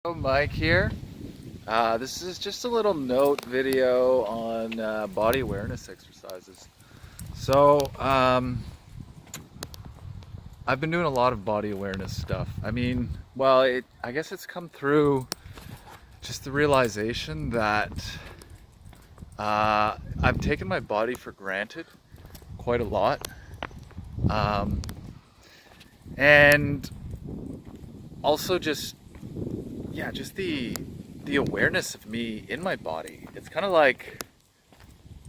Mike here. This is just a little note video on body awareness exercises. So, I've been doing a lot of body awareness stuff. I guess it's come through just the realization that I've taken my body for granted quite a lot. Um, and also just the awareness of me in my body. It's kind of like,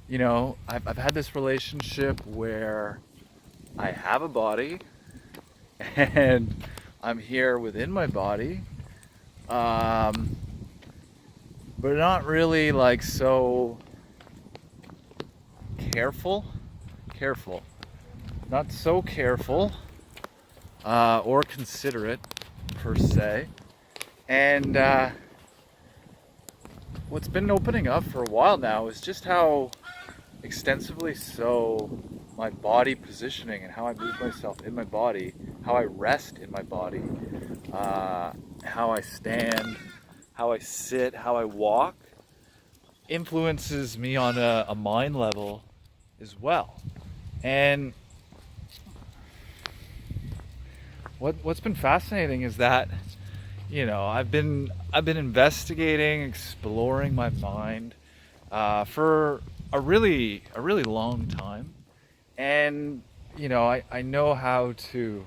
I've had this relationship where I have a body and I'm here within my body, um, but not really like so careful, careful, not so careful or considerate per se. And what's been opening up for a while now is just how extensively so my body positioning and how I move myself in my body, how I rest in my body, how I stand, how I sit, how I walk, influences me on a mind level as well. And what's been fascinating is that I've been investigating, exploring my mind for a really long time, and I know how to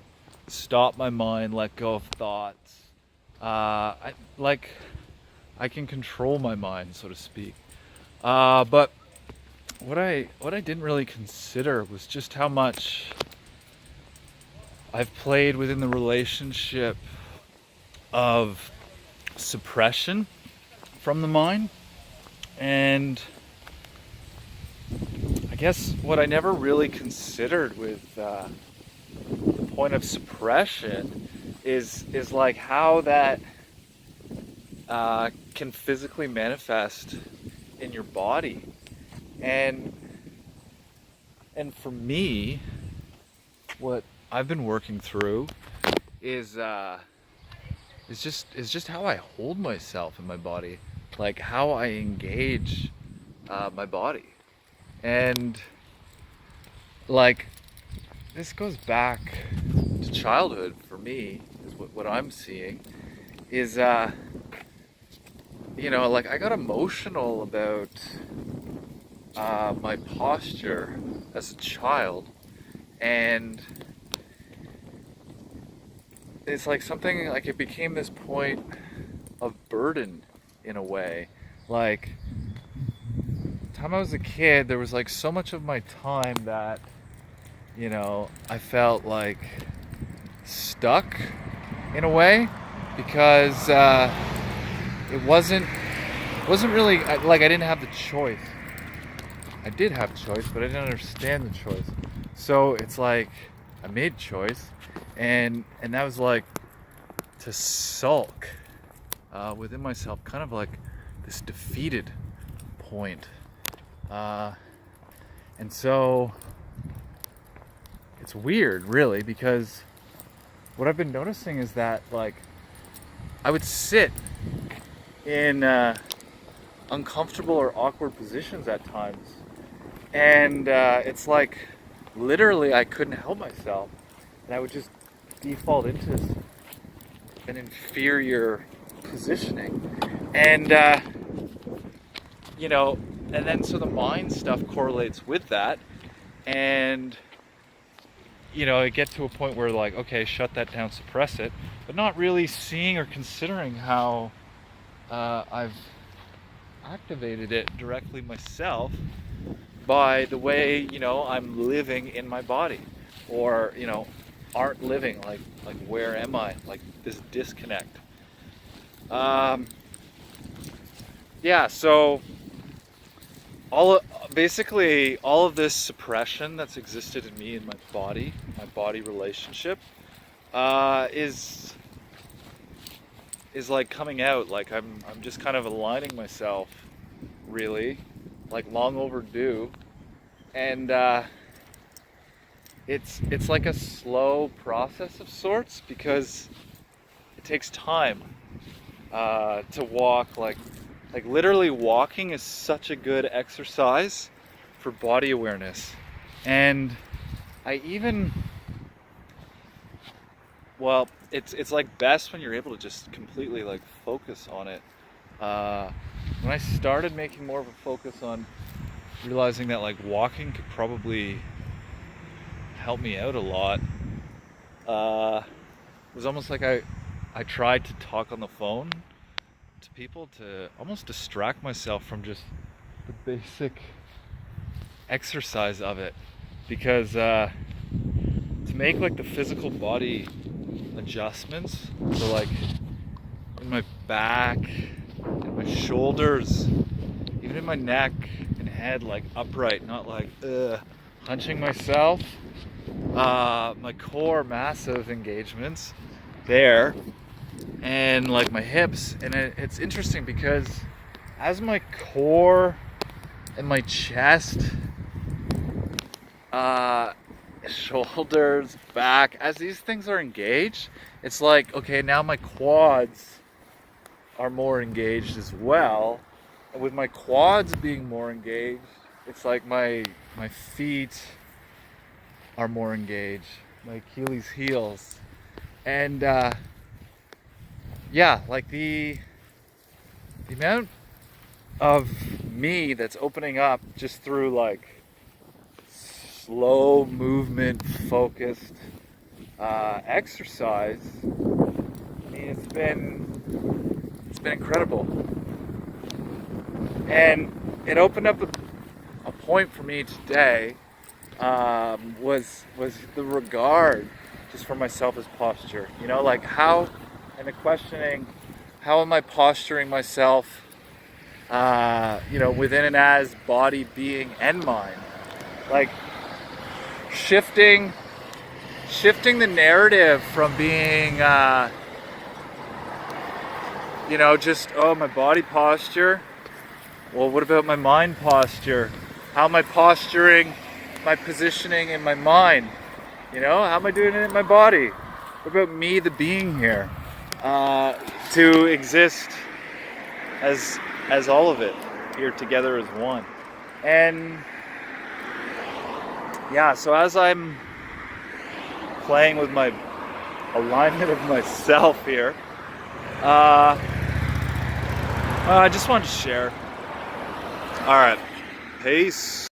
stop my mind, let go of thoughts. I can control my mind, so to speak. But what I didn't really consider was just how much I've played within the relationship of suppression from the mind. And I guess what I never really considered with the point of suppression is like how that can physically manifest in your body. And for me, what I've been working through is just how I hold myself in my body, like how I engage my body. And like this goes back to childhood for me, is what I'm seeing is like I got emotional about my posture as a child, and it's like something like it became this point of burden in a way. Like, the time I was a kid, there was like so much of my time that I felt like stuck in a way, because it wasn't really like I didn't have the choice. I did have choice, but I didn't understand the choice. So it's like I made choice, and that was like to sulk within myself, kind of like this defeated point. And so it's weird, really, because what I've been noticing is that like I would sit in uncomfortable or awkward positions at times, and it's like literally I couldn't help myself, and I would just default into an inferior positioning. And and then so the mind stuff correlates with that, and I get to a point where like, okay, shut that down, suppress it, but not really seeing or considering how I've activated it directly myself by the way I'm living in my body, or aren't living, like where am I, like this disconnect. Yeah, so basically all of this suppression that's existed in me, in my body relationship, is like coming out. Like I'm just kind of aligning myself, really, like long overdue. And it's like a slow process of sorts, because it takes time. to walk. Like literally walking is such a good exercise for body awareness. And I even, well, it's like best when you're able to just completely like focus on it. When I started making more of a focus on realizing that like walking could probably help me out a lot, it was almost like I tried to talk on the phone to people to almost distract myself from just the basic exercise of it, because to make like the physical body adjustments, so like in my back, in my shoulders, even in my neck and head, like upright, not like hunching myself, my core, massive engagements there, and like my hips. And it's interesting because as my core and my chest, shoulders, back, as these things are engaged, it's like, okay, now my quads are more engaged as well. And with my quads being more engaged, it's like my feet are more engaged, my Achilles heels. And yeah, like the amount of me that's opening up just through like slow movement focused exercise, I mean, it's been incredible. And it opened up a point for me today, was the regard just for myself as posture. You know, like how, and the questioning, how am I posturing myself, you know, within and as body, being, and mind? Like shifting the narrative from being, you know, just, oh, my body posture. Well, what about my mind posture? How am I posturing my positioning in my mind? You know, how am I doing it in my body? What about me, the being here? To exist as all of it here together as one. And yeah, so as I'm playing with my alignment of myself here, I just wanted to share. All right, peace.